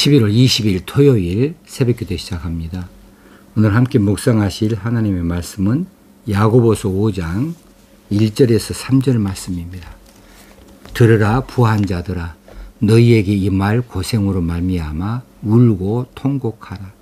11월 20일 토요일 새벽기도 시작합니다. 오늘 함께 묵상하실 하나님의 말씀은 야고보서 5장 1절에서 3절 말씀입니다. 들으라 부한 자들아, 너희에게 이 말 고생으로 말미암아 울고 통곡하라.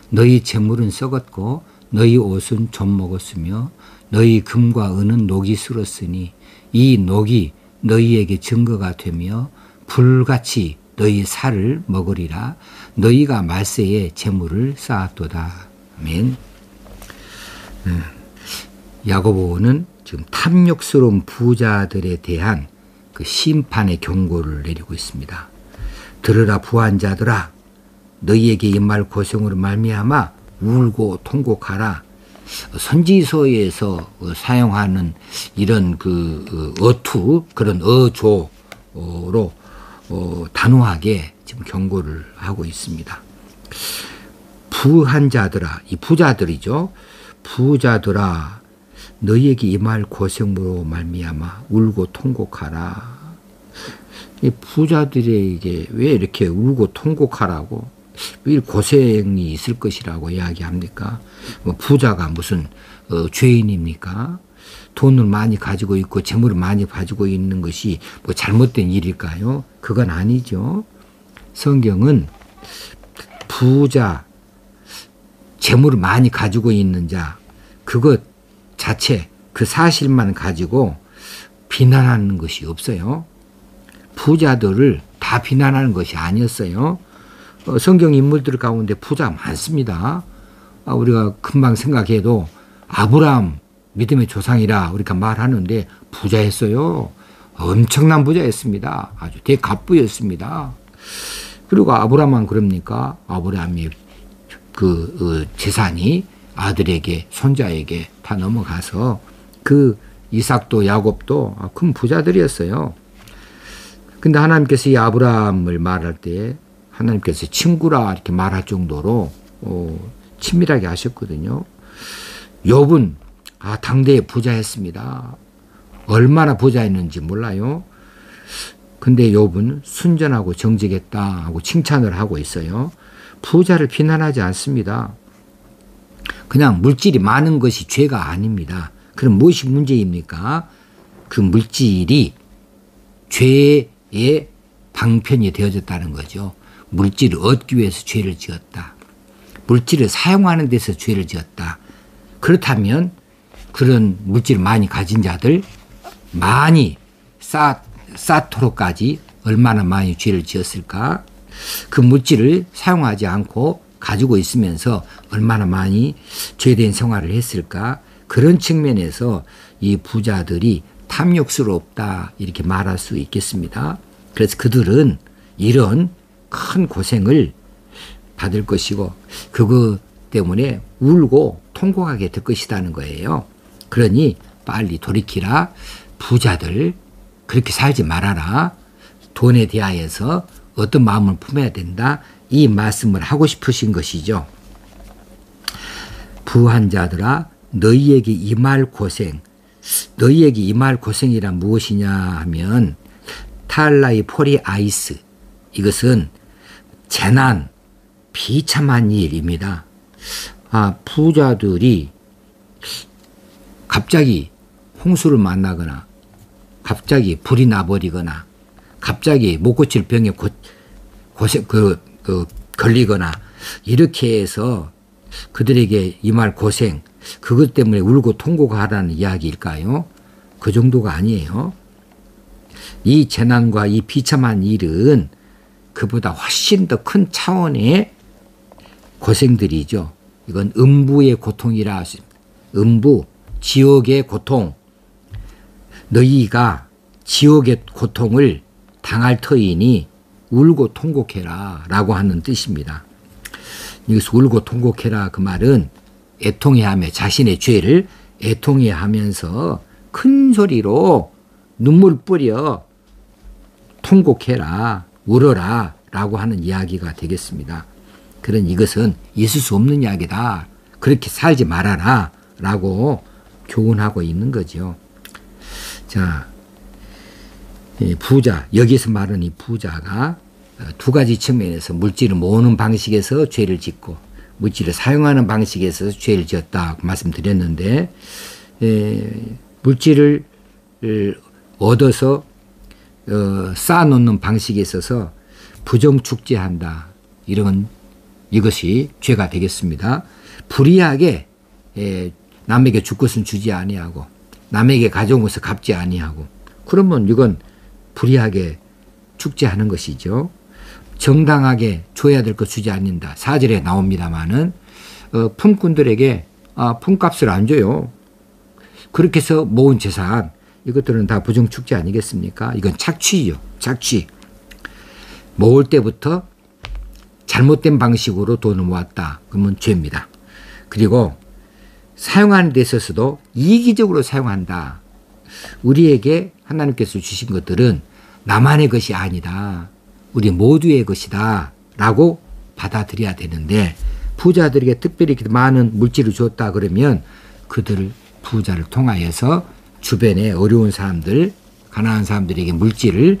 너희 재물은 썩었고 너희 옷은 좀 먹었으며 너희 금과 은은 녹이 슬었으니 이 녹이 너희에게 증거가 되며 불같이 너희 살을 먹으리라. 너희가 말세에 재물을 쌓았도다. 아멘. 야고보는 지금 탐욕스러운 부자들에 대한 그 심판의 경고를 내리고 있습니다. 들으라 부한 자들아, 너희에게 이 말 고생으로 말미암아 울고 통곡하라. 선지서에서 사용하는 이런 그 어투, 그런 어조로 단호하게 지금 경고를 하고 있습니다. 부한 자들아, 이 부자들이죠. 부자들아, 너희에게 이 말 고생으로 말미암아 울고 통곡하라. 이 부자들에게 왜 이렇게 울고 통곡하라고, 왜 고생이 있을 것이라고 이야기합니까? 뭐 부자가 무슨 죄인입니까? 돈을 많이 가지고 있고 재물을 많이 가지고 있는 것이 뭐 잘못된 일일까요? 그건 아니죠. 성경은 부자, 재물을 많이 가지고 있는 자, 그것 자체, 그 사실만 가지고 비난하는 것이 없어요. 부자들을 다 비난하는 것이 아니었어요. 성경 인물들 가운데 부자 많습니다. 우리가 금방 생각해도 아브라함 믿음의 조상이라 우리가 말하는데 부자였어요. 엄청난 부자였습니다. 아주 대갑부였습니다. 그리고 아브라함은 그럽니까? 아브라함의 그 재산이 아들에게, 손자에게 다 넘어가서 그 이삭도 야곱도 큰 부자들이었어요. 근데 하나님께서 이 아브라함을 말할 때 하나님께서 친구라 이렇게 말할 정도로 친밀하게 하셨거든요. 욥은 당대의 부자였습니다. 얼마나 부자였는지 몰라요. 근데 욥은 순전하고 정직했다 하고 칭찬을 하고 있어요. 부자를 비난하지 않습니다. 그냥 물질이 많은 것이 죄가 아닙니다. 그럼 무엇이 문제입니까? 그 물질이 죄의 방편이 되어졌다는 거죠. 물질을 얻기 위해서 죄를 지었다. 물질을 사용하는 데서 죄를 지었다. 그렇다면 그런 물질을 많이 가진 자들 많이 쌓도록까지 얼마나 많이 죄를 지었을까? 그 물질을 사용하지 않고 가지고 있으면서 얼마나 많이 죄된 생활을 했을까? 그런 측면에서 이 부자들이 탐욕스럽다 이렇게 말할 수 있겠습니다. 그래서 그들은 이런 큰 고생을 받을 것이고 그것 때문에 울고 통곡하게 될 것이라는 거예요. 그러니 빨리 돌이키라. 부자들 그렇게 살지 말아라. 돈에 대하여서 어떤 마음을 품어야 된다. 이 말씀을 하고 싶으신 것이죠. 부한 자들아, 너희에게 이 말 고생. 너희에게 이 말 고생이란 무엇이냐 하면 탈라이 포리 아이스. 이것은 재난, 비참한 일입니다. 부자들이 갑자기 홍수를 만나거나 갑자기 불이 나버리거나 갑자기 못 고칠 병에 걸리거나 이렇게 해서 그들에게 이 말 고생, 그것 때문에 울고 통곡하라는 이야기일까요? 그 정도가 아니에요. 이 재난과 이 비참한 일은 그보다 훨씬 더 큰 차원의 고생들이죠. 이건 음부의 고통이라 하십니다. 음부, 지옥의 고통. 너희가 지옥의 고통을 당할 터이니 울고 통곡해라 라고 하는 뜻입니다. 여기서 울고 통곡해라 그 말은 애통해하며 자신의 죄를 애통해하면서 큰 소리로 눈물 뿌려 통곡해라, 울어라 라고 하는 이야기가 되겠습니다. 그런 이것은 있을 수 없는 이야기다. 그렇게 살지 말아라 라고 교훈하고 있는 거죠. 자, 부자, 여기서 말하는 이 부자가 두 가지 측면에서 물질을 모으는 방식에서 죄를 짓고 물질을 사용하는 방식에서 죄를 지었다 말씀드렸는데, 물질을 얻어서 쌓아놓는 방식에 있어서 부정축제한다, 이것이 죄가 되겠습니다. 불이하게 남에게 줄 것은 주지 아니하고 남에게 가져온 것을 갚지 아니하고, 그러면 이건 불이하게 축제하는 것이죠. 정당하게 줘야 될 것 주지 않는다. 4절에 나옵니다마는 품꾼들에게 품값을 안 줘요. 그렇게 해서 모은 재산, 이것들은 다 부정축제 아니겠습니까? 이건 착취죠. 착취. 모을 때부터 잘못된 방식으로 돈을 모았다, 그러면 죄입니다. 그리고 사용하는 데 있어서도 이기적으로 사용한다. 우리에게 하나님께서 주신 것들은 나만의 것이 아니다, 우리 모두의 것이다 라고 받아들여야 되는데, 부자들에게 특별히 많은 물질을 줬다 그러면 그들을, 부자를 통하여서 주변에 어려운 사람들, 가난한 사람들에게 물질을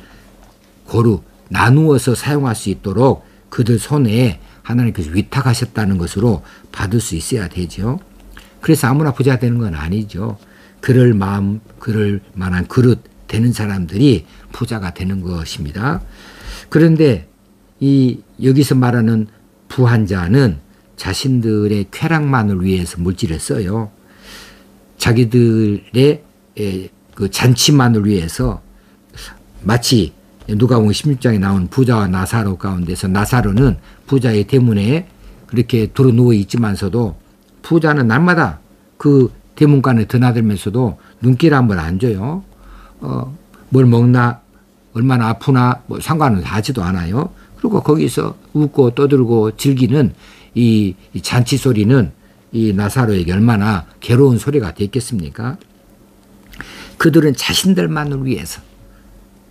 고루 나누어서 사용할 수 있도록 그들 손에 하나님께서 위탁하셨다는 것으로 받을 수 있어야 되죠. 그래서 아무나 부자 되는 건 아니죠. 그럴 마음, 그럴 만한 그릇 되는 사람들이 부자가 되는 것입니다. 그런데 여기서 말하는 부한 자는 자신들의 쾌락만을 위해서 물질을 써요. 자기들의 그 잔치만을 위해서, 마치 누가복음 16장에 나온 부자와 나사로 가운데서 나사로는 부자의 대문에 그렇게 들어 누워 있지만서도 부자는 날마다 그 대문간에 드나들면서도 눈길 한번 안 줘요. 뭘 먹나, 얼마나 아프나 뭐 상관은 하지도 않아요. 그리고 거기서 웃고 떠들고 즐기는 이 잔치 소리는 이 나사로에게 얼마나 괴로운 소리가 됐겠습니까? 그들은 자신들만을 위해서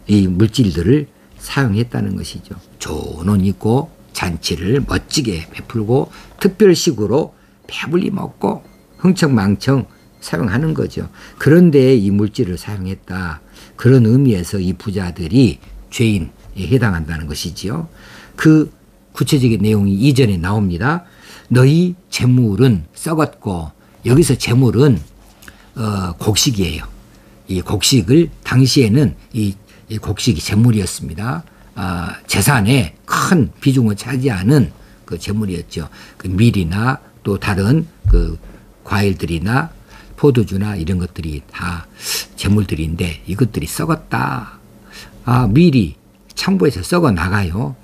이 물질들을 사용했다는 것이죠. 좋은 옷 입고 잔치를 멋지게 베풀고 특별식으로 배불리 먹고 흥청망청 사용하는 거죠. 그런데 이 물질을 사용했다, 그런 의미에서 이 부자들이 죄인에 해당한다는 것이지요. 그 구체적인 내용이 이전에 나옵니다. 너희 재물은 썩었고, 여기서 재물은 곡식이에요. 이 곡식을 당시에는 이 곡식이 재물이었습니다. 재산에 큰 비중을 차지하는 그 재물이었죠. 그 밀이나 또 다른 그 과일들이나 포도주나 이런 것들이 다 재물들인데 이것들이 썩었다. 밀이 창고에서 썩어 나가요.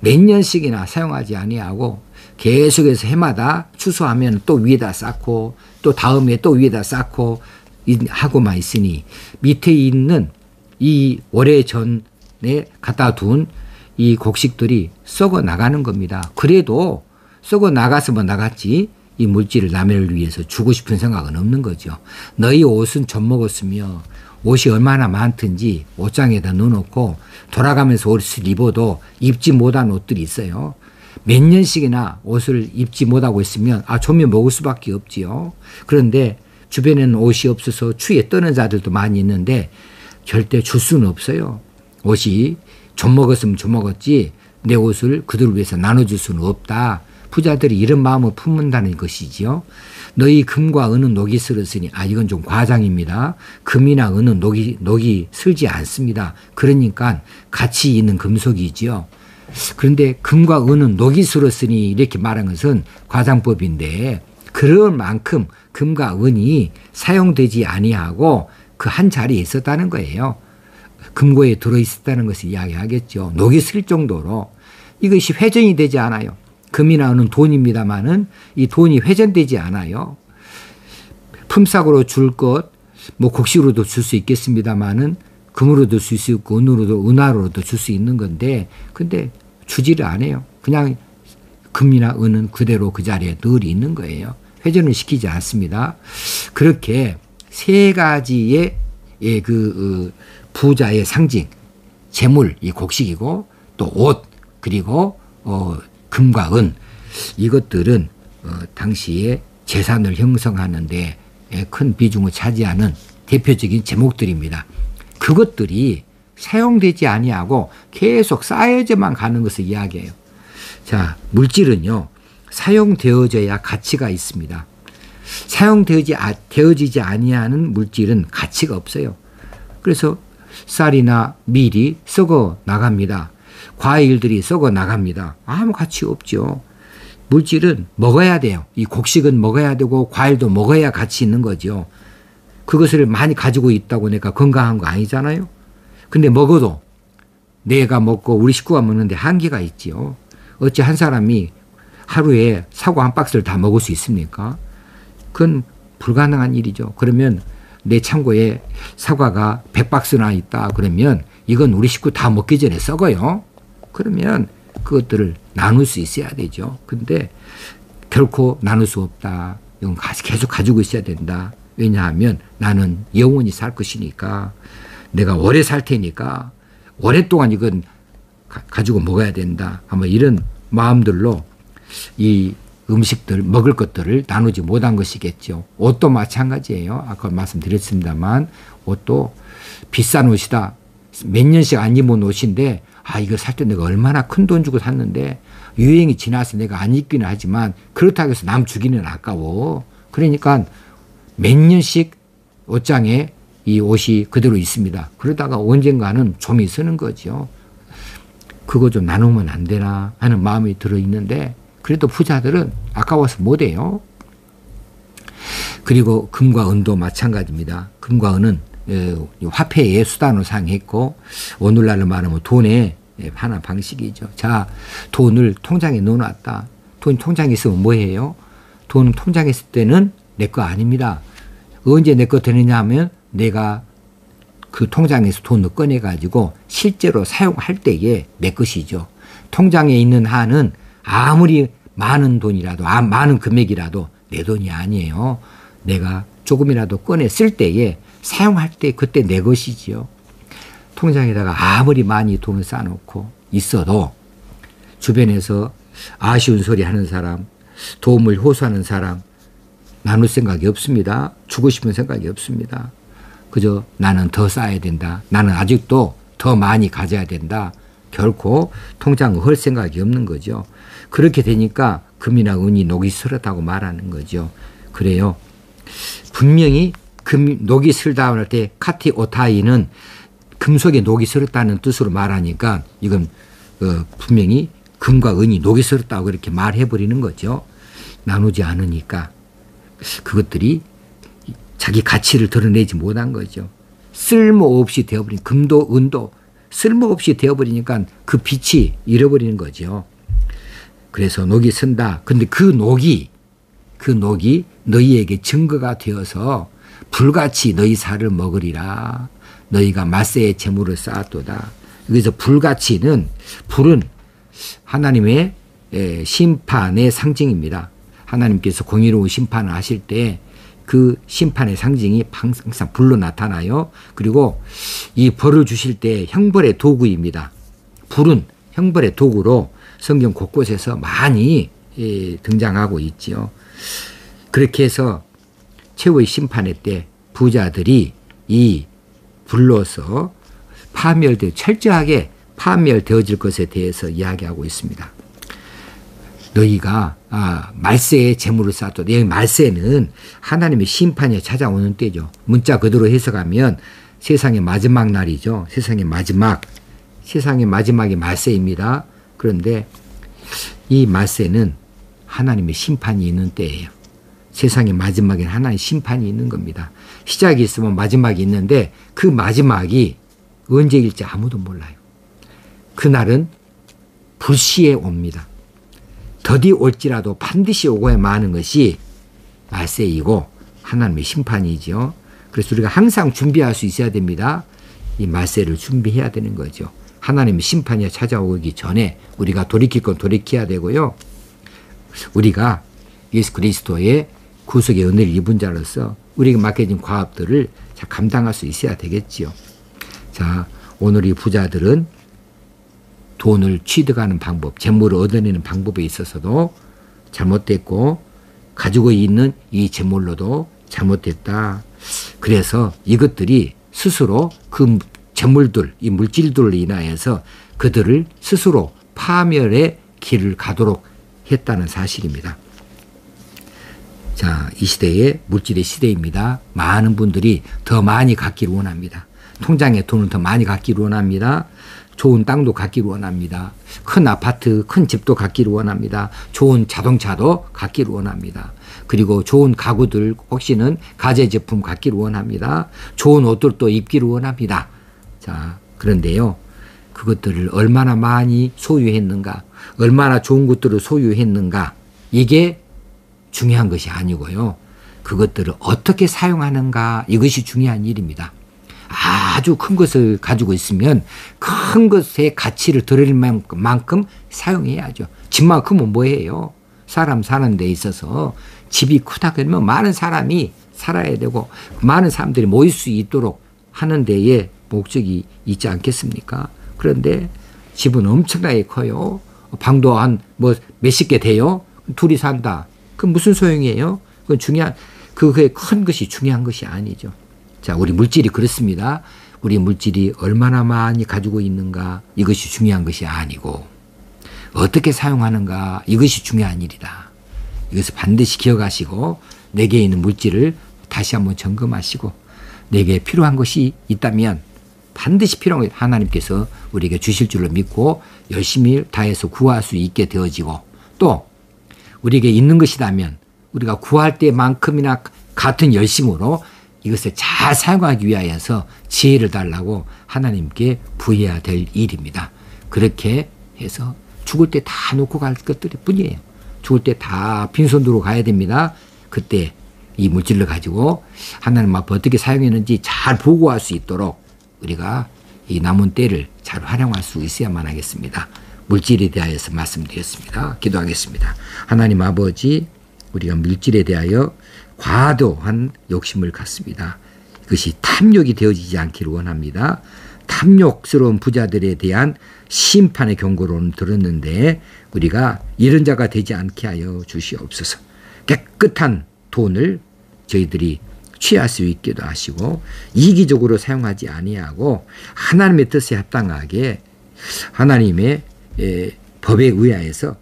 몇 년씩이나 사용하지 아니하고 계속해서 해마다 추수하면 또 위에다 쌓고 또 다음에 또 위에다 쌓고 하고만 있으니 밑에 있는 이 오래전에 갖다 둔 이 곡식들이 썩어 나가는 겁니다. 그래도 썩어 나갔으면 나갔지 이 물질을 남을 위해서 주고 싶은 생각은 없는 거죠. 너희 옷은 젖먹었으며 옷이 얼마나 많든지 옷장에다 넣어놓고 돌아가면서 옷을 입어도 입지 못한 옷들이 있어요. 몇 년씩이나 옷을 입지 못하고 있으면 좀이 먹을 수밖에 없지요. 그런데 주변에는 옷이 없어서 추위에 떠는 자들도 많이 있는데 절대 줄 수는 없어요. 옷이 좀 먹었으면 좀 먹었지 내 옷을 그들을 위해서 나눠줄 수는 없다. 부자들이 이런 마음을 품는다는 것이지요. 너희 금과 은은 녹이 슬었으니, 이건 좀 과장입니다. 금이나 은은 녹이 슬지 않습니다. 그러니까 가치 있는 금속이지요. 그런데 금과 은은 녹이 슬었으니 이렇게 말한 것은 과장법인데, 그럴 만큼 금과 은이 사용되지 아니하고 그 한 자리에 있었다는 거예요. 금고에 들어있었다는 것을 이야기하겠죠. 녹이 슬 정도로. 이것이 회전이 되지 않아요. 금이나 은은 돈입니다마는 이 돈이 회전되지 않아요. 품삯으로 줄 것, 뭐 곡식으로도 줄 수 있겠습니다마는 금으로도 줄 수 있고 은화로도 줄 수 있는 건데, 근데 주지를 않아요. 그냥 금이나 은은 그대로 그 자리에 늘 있는 거예요. 회전을 시키지 않습니다. 그렇게 세 가지의 부자의 상징, 재물, 이 곡식이고 또 옷, 그리고 금과 은, 이것들은 당시에 재산을 형성하는 데 큰 비중을 차지하는 대표적인 제목들입니다. 그것들이 사용되지 아니하고 계속 쌓여져만 가는 것을 이야기해요. 자, 물질은요, 사용되어져야 가치가 있습니다. 되어지지 아니하는 물질은 가치가 없어요. 그래서 쌀이나 밀이 썩어 나갑니다. 과일들이 썩어 나갑니다. 아무 가치 없죠. 물질은 먹어야 돼요. 이 곡식은 먹어야 되고 과일도 먹어야 가치 있는 거죠. 그것을 많이 가지고 있다고 내가 건강한 거 아니잖아요. 근데 먹어도 내가 먹고 우리 식구가 먹는데 한계가 있지요. 어찌 한 사람이 하루에 사과 한 박스를 다 먹을 수 있습니까? 그건 불가능한 일이죠. 그러면 내 창고에 사과가 100박스나 있다 그러면 이건 우리 식구 다 먹기 전에 썩어요. 그러면 그것들을 나눌 수 있어야 되죠. 근데 결코 나눌 수 없다. 이건 계속 가지고 있어야 된다. 왜냐하면 나는 영원히 살 것이니까, 내가 오래 살 테니까 오랫동안 이건 가지고 먹어야 된다. 아마 이런 마음들로 이 음식들, 먹을 것들을 나누지 못한 것이겠죠. 옷도 마찬가지예요. 아까 말씀드렸습니다만 옷도 비싼 옷이다. 몇 년씩 안 입은 옷인데 이거 살 때 내가 얼마나 큰 돈 주고 샀는데 유행이 지나서 내가 안 입기는 하지만 그렇다고 해서 남 주기는 아까워. 그러니까 몇 년씩 옷장에 이 옷이 그대로 있습니다. 그러다가 언젠가는 좀이 서는 거죠. 그거 좀 나누면 안 되나 하는 마음이 들어있는데 그래도 부자들은 아까워서 못해요. 그리고 금과 은도 마찬가지입니다. 금과 은은 화폐의 수단으로 사용했고 오늘날로 말하면 돈의 하나 방식이죠. 자, 돈을 통장에 넣어놨다. 돈 통장에 있으면 뭐해요? 돈 통장에 있을 때는 내 거 아닙니다. 언제 내 거 되느냐 하면 내가 그 통장에서 돈을 꺼내가지고 실제로 사용할 때에 내 것이죠. 통장에 있는 한은 아무리 많은 돈이라도, 많은 금액이라도 내 돈이 아니에요. 내가 조금이라도 꺼내 쓸 때에 사용할 때 그때 내 것이지요. 통장에다가 아무리 많이 돈을 쌓아놓고 있어도 주변에서 아쉬운 소리 하는 사람, 도움을 호소하는 사람 나눌 생각이 없습니다. 주고 싶은 생각이 없습니다. 그저 나는 더 쌓아야 된다. 나는 아직도 더 많이 가져야 된다. 결코 통장을 헐 생각이 없는 거죠. 그렇게 되니까 금이나 은이 녹이 슬었다고 말하는 거죠. 그래요. 분명히 녹이 슬다 할 때 카티 오타이는 금속에 녹이 슬었다는 뜻으로 말하니까 이건 분명히 금과 은이 녹이 슬었다고 그렇게 말해버리는 거죠. 나누지 않으니까 그것들이 자기 가치를 드러내지 못한 거죠. 쓸모없이 되어버린 금도 은도 쓸모없이 되어버리니까 그 빛이 잃어버리는 거죠. 그래서 녹이 쓴다. 근데 그 녹이 너희에게 증거가 되어서 불같이 너희 살을 먹으리라. 너희가 말세의 재물을 쌓았도다. 여기서 불같이는 불은 하나님의 심판의 상징입니다. 하나님께서 공의로운 심판을 하실 때 그 심판의 상징이 항상 불로 나타나요. 그리고 이 벌을 주실 때 형벌의 도구입니다. 불은 형벌의 도구로 성경 곳곳에서 많이 등장하고 있지요. 그렇게 해서 최후의 심판의 때 부자들이 이 불로서 철저하게 파멸되어질 것에 대해서 이야기하고 있습니다. 너희가 말세의 재물을 쌓았다. 여기 말세는 하나님의 심판이 찾아오는 때죠. 문자 그대로 해석하면 세상의 마지막 날이죠. 세상의 마지막이 말세입니다. 그런데 이 말세는 하나님의 심판이 있는 때예요. 세상의 마지막엔 하나님의 심판이 있는 겁니다. 시작이 있으면 마지막이 있는데 그 마지막이 언제일지 아무도 몰라요. 그날은 불시에 옵니다. 더디 올지라도 반드시 오고야 마는 것이 말세이고 하나님의 심판이죠. 그래서 우리가 항상 준비할 수 있어야 됩니다. 이 말세를 준비해야 되는 거죠. 하나님의 심판이 찾아오기 전에 우리가 돌이킬 건 돌이켜야 되고요. 우리가 예수 그리스도의 구속의 은혜를 입은 자로서 우리에게 맡겨진 과업들을 잘 감당할 수 있어야 되겠지요. 자, 오늘 이 부자들은 돈을 취득하는 방법, 재물을 얻어내는 방법에 있어서도 잘못됐고 가지고 있는 이 재물로도 잘못됐다. 그래서 이것들이 스스로 그 재물들, 이 물질들로 인하여서 그들을 스스로 파멸의 길을 가도록 했다는 사실입니다. 자, 이 시대에 물질의 시대입니다. 많은 분들이 더 많이 갖기를 원합니다. 통장에 돈을 더 많이 갖기를 원합니다. 좋은 땅도 갖기를 원합니다. 큰 아파트, 큰 집도 갖기를 원합니다. 좋은 자동차도 갖기를 원합니다. 그리고 좋은 가구들, 혹시는 가전제품 갖기를 원합니다. 좋은 옷들도 입기를 원합니다. 자, 그런데요, 그것들을 얼마나 많이 소유했는가, 얼마나 좋은 것들을 소유했는가, 이게 중요한 것이 아니고요. 그것들을 어떻게 사용하는가, 이것이 중요한 일입니다. 아주 큰 것을 가지고 있으면 큰 것의 가치를 드릴 만큼 사용해야죠. 집만큼은 뭐예요? 사람 사는 데 있어서 집이 크다 그러면 많은 사람이 살아야 되고 많은 사람들이 모일 수 있도록 하는 데에 목적이 있지 않겠습니까? 그런데 집은 엄청나게 커요. 방도 한 몇십 개 돼요. 둘이 산다. 그 무슨 소용이에요? 그게 큰 것이 중요한 것이 아니죠. 자, 우리 물질이 그렇습니다. 우리 물질이 얼마나 많이 가지고 있는가, 이것이 중요한 것이 아니고 어떻게 사용하는가, 이것이 중요한 일이다. 이것을 반드시 기억하시고 내게 있는 물질을 다시 한번 점검하시고 내게 필요한 것이 있다면 반드시 필요한 것 하나님께서 우리에게 주실 줄로 믿고 열심히 다해서 구할 수 있게 되어지고, 또 우리에게 있는 것이라면 우리가 구할 때만큼이나 같은 열심으로 이것을 잘 사용하기 위하여서 지혜를 달라고 하나님께 부여해야 될 일입니다. 그렇게 해서 죽을 때 다 놓고 갈 것들 뿐이에요. 죽을 때 다 빈손으로 가야 됩니다. 그때 이 물질을 가지고 하나님 앞에 어떻게 사용했는지 잘 보고할 수 있도록 우리가 이 남은 때를 잘 활용할 수 있어야만 하겠습니다. 물질에 대하여서 말씀드렸습니다. 기도하겠습니다. 하나님 아버지, 우리가 물질에 대하여 과도한 욕심을 갖습니다. 그것이 탐욕이 되어지지 않기를 원합니다. 탐욕스러운 부자들에 대한 심판의 경고로는 들었는데 우리가 이런 자가 되지 않게 하여 주시옵소서. 깨끗한 돈을 저희들이 취할 수 있기도 하시고 이기적으로 사용하지 아니하고 하나님의 뜻에 합당하게 하나님의 법에 의하여서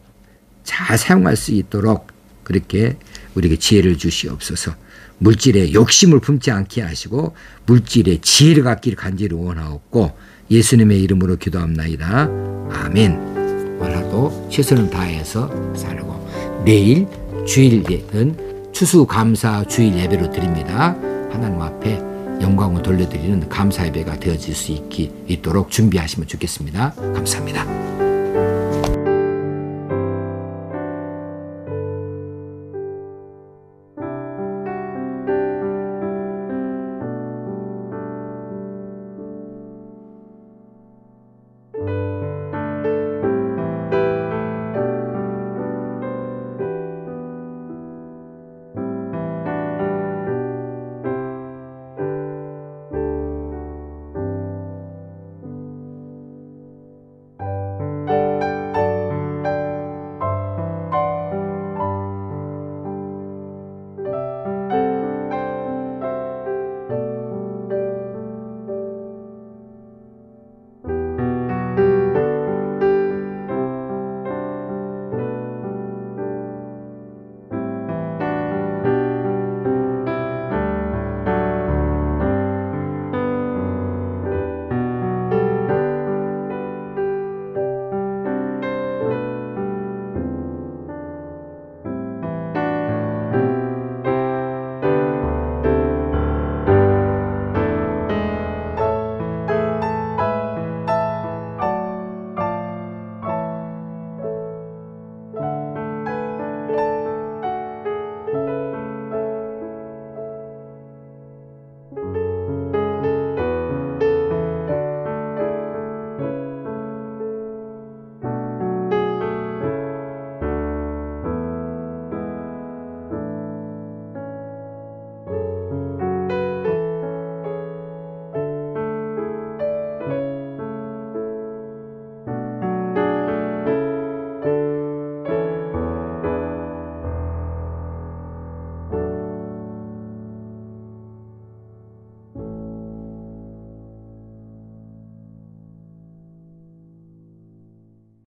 잘 사용할 수 있도록 그렇게 우리에게 지혜를 주시옵소서. 물질에 욕심을 품지 않게 하시고 물질에 지혜를 갖기를 간절히 원하옵고 예수님의 이름으로 기도합나이다. 아멘. 오늘도 최선을 다해서 살고 내일 주일에는 추수감사 주일 예배로 드립니다. 하나님 앞에 영광을 돌려드리는 감사 예배가 되어질 수 있도록 준비하시면 좋겠습니다. 감사합니다.